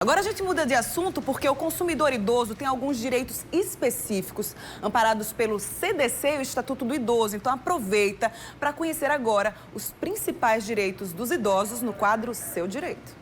Agora a gente muda de assunto porque o consumidor idoso tem alguns direitos específicos amparados pelo CDC e o Estatuto do Idoso. Então aproveita para conhecer agora os principais direitos dos idosos no quadro Seu Direito.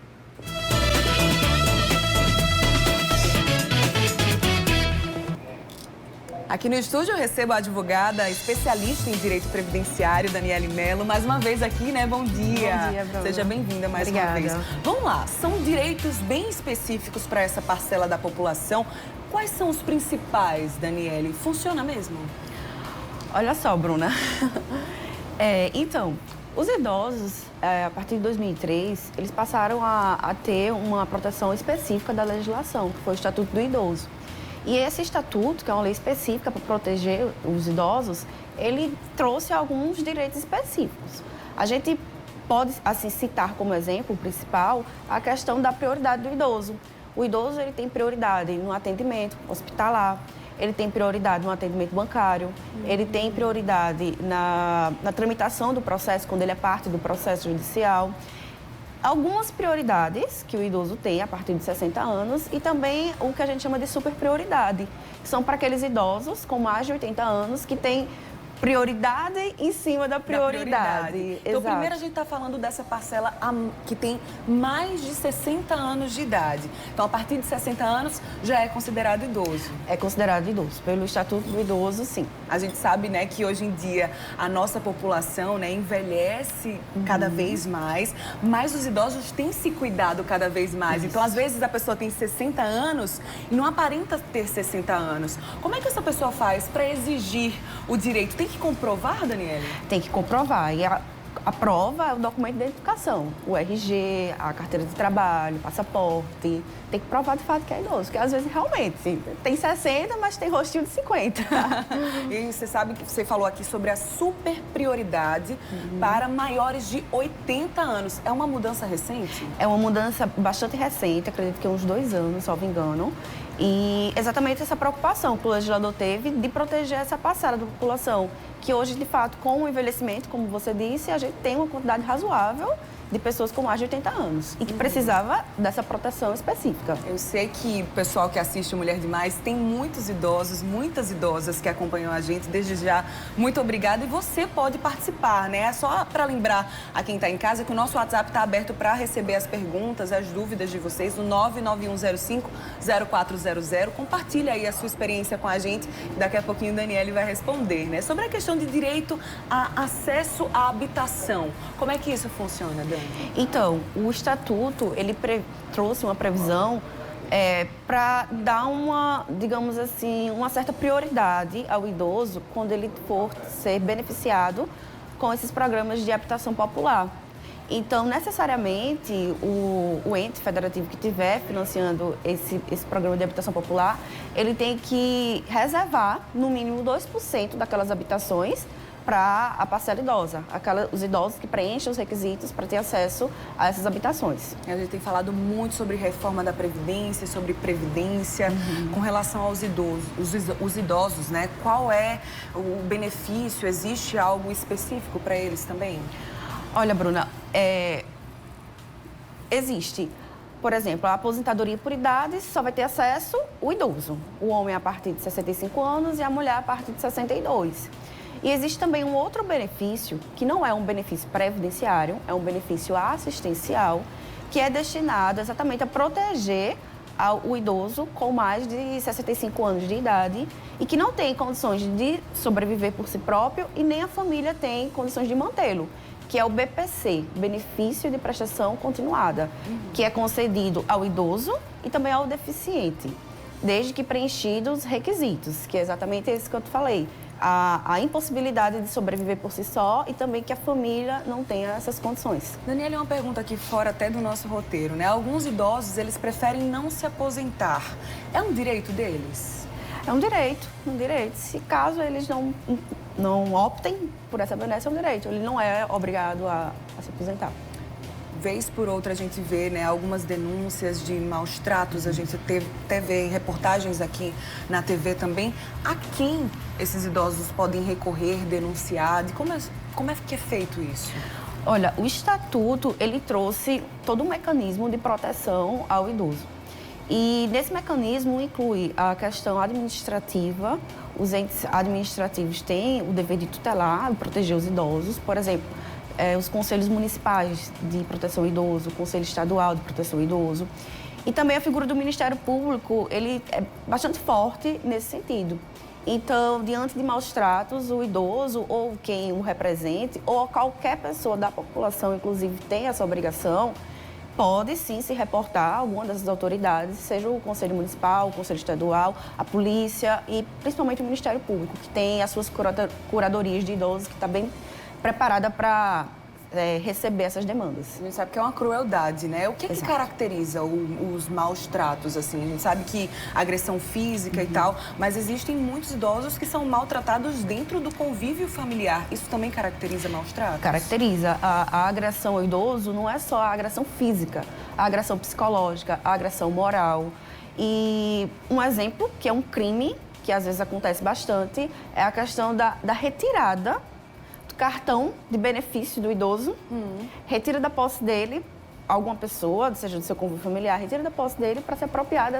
Aqui no estúdio eu recebo a advogada especialista em direito previdenciário, Daniele Mello. Mais uma vez aqui, né? Bom dia. Bom dia, Bruna. Seja bem-vinda mais uma vez. Vamos lá, são direitos bem específicos para essa parcela da população. Quais são os principais, Daniele? Funciona mesmo? Olha só, Bruna. Então, os idosos, a partir de 2003, eles passaram a ter uma proteção específica da legislação, que foi o Estatuto do Idoso. E esse estatuto, que é uma lei específica para proteger os idosos, ele trouxe alguns direitos específicos. A gente pode, assim, citar como exemplo principal a questão da prioridade do idoso. O idoso, ele tem prioridade no atendimento hospitalar, ele tem prioridade no atendimento bancário, ele tem prioridade na tramitação do processo, quando ele é parte do processo judicial. Algumas prioridades que o idoso tem a partir de 60 anos e também o que a gente chama de super prioridade, que são para aqueles idosos com mais de 80 anos que têm prioridade em cima da prioridade. Então, primeiro a gente está falando dessa parcela que tem mais de 60 anos de idade. Então, a partir de 60 anos, já é considerado idoso. É considerado idoso. Pelo Estatuto do Idoso, sim. A gente sabe, né, que hoje em dia a nossa população, né, envelhece cada vez mais, mas os idosos têm se cuidado cada vez mais. Então, às vezes, a pessoa tem 60 anos e não aparenta ter 60 anos. Como é que essa pessoa faz para exigir o direito? Tem que comprovar, Daniele? Tem que comprovar. E a prova é o documento de identificação. O RG, a carteira de trabalho, o passaporte. Tem que provar de fato que é idoso. Porque às vezes realmente tem 60, mas tem rostinho de 50. E você sabe que você falou aqui sobre a super prioridade para maiores de 80 anos. É uma mudança recente? É uma mudança bastante recente, acredito que uns 2 anos, salvo engano. E exatamente essa preocupação que o legislador teve de proteger essa parcela da população, que hoje, de fato, com o envelhecimento, como você disse, a gente tem uma quantidade razoável de pessoas com mais de 80 anos e que precisava dessa proteção específica. Eu sei que o pessoal que assiste Mulher Demais tem muitos idosos, muitas idosas que acompanham a gente. Desde já, muito obrigada. E você pode participar, né? É só para lembrar a quem está em casa que o nosso WhatsApp está aberto para receber as perguntas, as dúvidas de vocês no 991050400. Compartilha aí a sua experiência com a gente. Daqui a pouquinho a Daniele vai responder, né? Sobre a questão de direito a acesso à habitação. Como é que isso funciona, Dani? Então, o Estatuto, ele trouxe uma previsão para dar uma, digamos assim, uma certa prioridade ao idoso quando ele for ser beneficiado com esses programas de habitação popular. Então, necessariamente, o ente federativo que estiver financiando esse programa de habitação popular, ele tem que reservar, no mínimo, 2% daquelas habitações para a parcela idosa, os idosos que preenchem os requisitos para ter acesso a essas habitações. A gente tem falado muito sobre reforma da Previdência, sobre Previdência, com relação aos idosos, os idosos, né? Qual é o benefício? Existe algo específico para eles também? Olha, Bruna, existe. Por exemplo, a aposentadoria por idade só vai ter acesso o idoso. O homem a partir de 65 anos e a mulher a partir de 62. E existe também um outro benefício, que não é um benefício previdenciário, é um benefício assistencial, que é destinado exatamente a proteger o idoso com mais de 65 anos de idade e que não tem condições de sobreviver por si próprio e nem a família tem condições de mantê-lo, que é o BPC, Benefício de Prestação Continuada, que é concedido ao idoso e também ao deficiente, desde que preenchidos os requisitos, que é exatamente esse que eu te falei. A impossibilidade de sobreviver por si só e também que a família não tenha essas condições. Daniele, uma pergunta aqui fora até do nosso roteiro, né? Alguns idosos, eles preferem não se aposentar. É um direito deles? É um direito, um direito. Se caso eles não optem por essa benesse, é um direito. Ele não é obrigado a se aposentar. Vez por outra a gente vê, né, algumas denúncias de maus tratos, a gente até vê reportagens aqui na TV também. A quem esses idosos podem recorrer, denunciar? Como é que é feito isso? Olha, o Estatuto, ele trouxe todo um mecanismo de proteção ao idoso. E nesse mecanismo inclui a questão administrativa. Os entes administrativos têm o dever de tutelar e proteger os idosos. Por exemplo, os conselhos municipais de proteção ao idoso, o Conselho Estadual de Proteção ao Idoso. E também a figura do Ministério Público, ele é bastante forte nesse sentido. Então, diante de maus tratos, o idoso ou quem o represente, ou qualquer pessoa da população, inclusive, tem essa obrigação, pode sim se reportar a alguma dessas autoridades, seja o Conselho Municipal, o Conselho Estadual, a Polícia e principalmente o Ministério Público, que tem as suas curadorias de idosos, que está bem preparada para receber essas demandas. A gente sabe que é uma crueldade, né? O que caracteriza os maus tratos, assim? A gente sabe que agressão física e tal, mas existem muitos idosos que são maltratados dentro do convívio familiar. Isso também caracteriza maus tratos? Caracteriza. A agressão ao idoso não é só a agressão física, a agressão psicológica, a agressão moral. E um exemplo, que é um crime, que às vezes acontece bastante, é a questão da retirada cartão de benefício do idoso, retira da posse dele alguma pessoa, seja do seu convívio familiar, retira da posse dele para se apropriar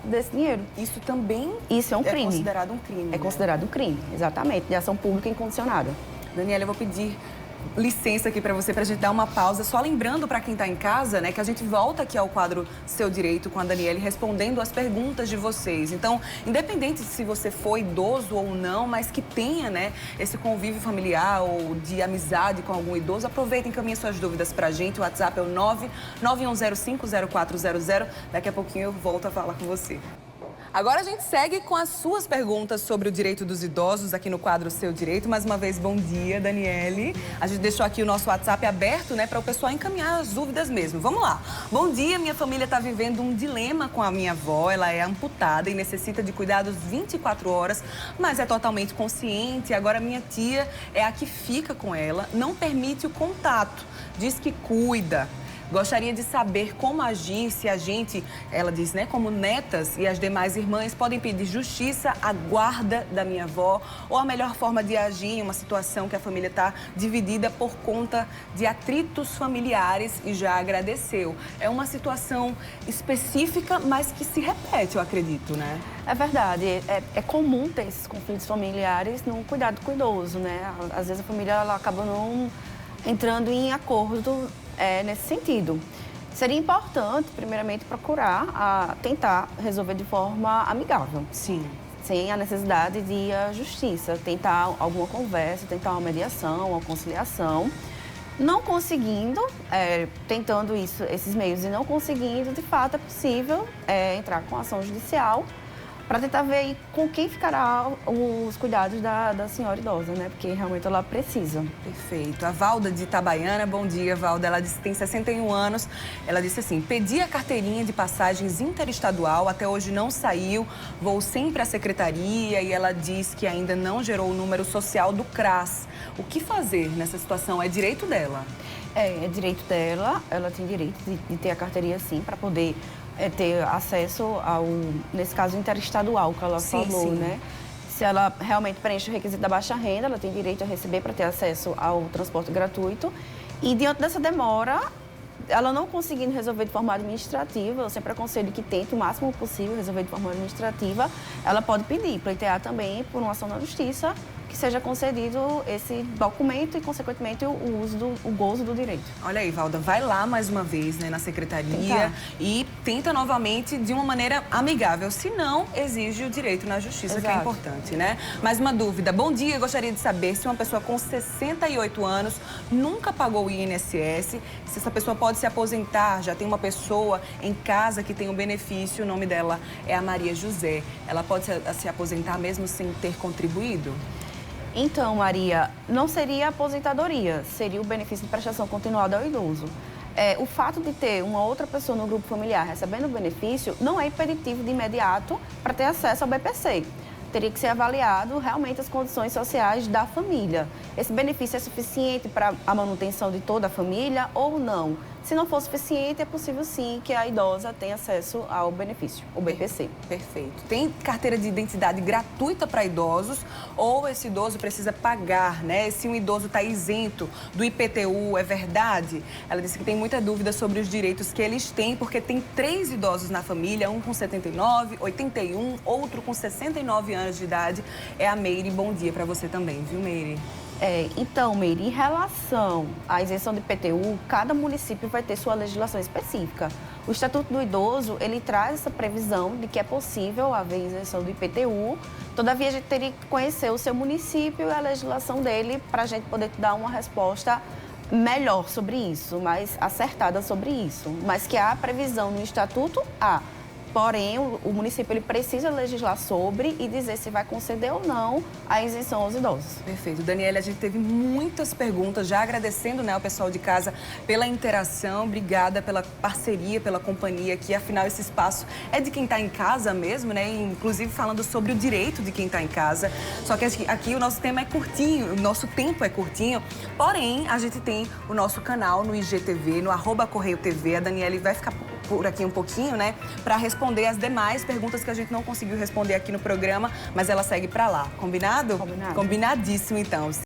desse dinheiro. Isso também é um crime. É considerado um crime. É considerado um crime, exatamente, de ação pública incondicionada. Daniela, eu vou pedir licença aqui para você, para a gente dar uma pausa. Só lembrando para quem está em casa, né, que a gente volta aqui ao quadro Seu Direito com a Daniela, respondendo as perguntas de vocês. Então, independente se você for idoso ou não, mas que tenha, né, esse convívio familiar ou de amizade com algum idoso, aproveita e encaminha suas dúvidas para a gente. O WhatsApp é o 991050400. Daqui a pouquinho eu volto a falar com você. Agora a gente segue com as suas perguntas sobre o direito dos idosos aqui no quadro Seu Direito. Mais uma vez, bom dia, Daniele. A gente deixou aqui o nosso WhatsApp aberto, né, para o pessoal encaminhar as dúvidas mesmo. Vamos lá. Bom dia, minha família está vivendo um dilema com a minha avó. Ela é amputada e necessita de cuidados 24 horas, mas é totalmente consciente. Agora minha tia é a que fica com ela, não permite o contato, diz que cuida. Gostaria de saber como agir se a gente, ela diz, né, como netas e as demais irmãs podem pedir justiça à guarda da minha avó ou a melhor forma de agir em uma situação que a família está dividida por conta de atritos familiares e já agradeceu. É uma situação específica, mas que se repete, eu acredito, né? É verdade. É comum ter esses conflitos familiares no cuidado com o idoso, né? Às vezes a família ela acaba não entrando em acordo nesse sentido. Seria importante, primeiramente, procurar tentar resolver de forma amigável. Sim. Sem a necessidade de ir à justiça. Tentar alguma conversa, tentar uma mediação, uma conciliação. Não conseguindo, tentando esses meios e não conseguindo, de fato, é possível entrar com ação judicial para tentar ver aí com quem ficará os cuidados da senhora idosa, né? Porque realmente ela precisa. Perfeito. A Valda de Itabaiana, bom dia, Valda. Ela disse que tem 61 anos. Ela disse assim, pedi a carteirinha de passagens interestadual, até hoje não saiu, vou sempre à secretaria e ela diz que ainda não gerou o número social do CRAS. O que fazer nessa situação? É direito dela? É direito dela, ela tem direito de ter a carteirinha sim, para poder ter acesso ao, nesse caso, interestadual que ela falou, né? Se ela realmente preenche o requisito da baixa renda, ela tem direito a receber para ter acesso ao transporte gratuito. E diante dessa demora, ela não conseguindo resolver de forma administrativa, eu sempre aconselho que tente o máximo possível resolver de forma administrativa, ela pode pedir, pleitear também por uma ação na justiça, que seja concedido esse documento e, consequentemente, o gozo do direito. Olha aí, Valda, vai lá mais uma vez, né, na secretaria e tenta novamente de uma maneira amigável. Se não, exige o direito na justiça, que é importante, né? Mais uma dúvida. Bom dia, eu gostaria de saber se uma pessoa com 68 anos nunca pagou o INSS, se essa pessoa pode se aposentar, já tem uma pessoa em casa que tem um benefício, o nome dela é a Maria José. Ela pode se aposentar mesmo sem ter contribuído? Então, Maria, não seria aposentadoria, seria o benefício de prestação continuada ao idoso. O fato de ter uma outra pessoa no grupo familiar recebendo o benefício não é impeditivo de imediato para ter acesso ao BPC. Teria que ser avaliado realmente as condições sociais da família. Esse benefício é suficiente para a manutenção de toda a família ou não? Se não for suficiente, é possível sim que a idosa tenha acesso ao benefício, o BPC. Perfeito. Tem carteira de identidade gratuita para idosos ou esse idoso precisa pagar, né? Se um idoso está isento do IPTU, é verdade? Ela disse que tem muita dúvida sobre os direitos que eles têm, porque tem 3 idosos na família, um com 79, 81, outro com 69 anos de idade. É a Meire. Bom dia para você também, viu, Meire? Então, Meire, em relação à isenção do IPTU, cada município vai ter sua legislação específica. O Estatuto do Idoso, ele traz essa previsão de que é possível haver isenção do IPTU, todavia a gente teria que conhecer o seu município e a legislação dele para a gente poder te dar uma resposta melhor sobre isso, mais acertada sobre isso. Mas que há previsão no Estatuto, há. Porém, o município ele precisa legislar sobre e dizer se vai conceder ou não a isenção aos idosos. Perfeito. Daniela, a gente teve muitas perguntas, já agradecendo, né, ao pessoal de casa pela interação. Obrigada pela parceria, pela companhia aqui. Afinal, esse espaço é de quem está em casa mesmo, né? Inclusive falando sobre o direito de quem está em casa. Só que aqui o nosso tema é curtinho, o nosso tempo é curtinho. Porém, a gente tem o nosso canal no IGTV, no @CorreioTV. A Daniela vai ficar por aqui um pouquinho, né, para responder as demais perguntas que a gente não conseguiu responder aqui no programa, mas ela segue para lá. Combinado? Combinado. Combinadíssimo, então.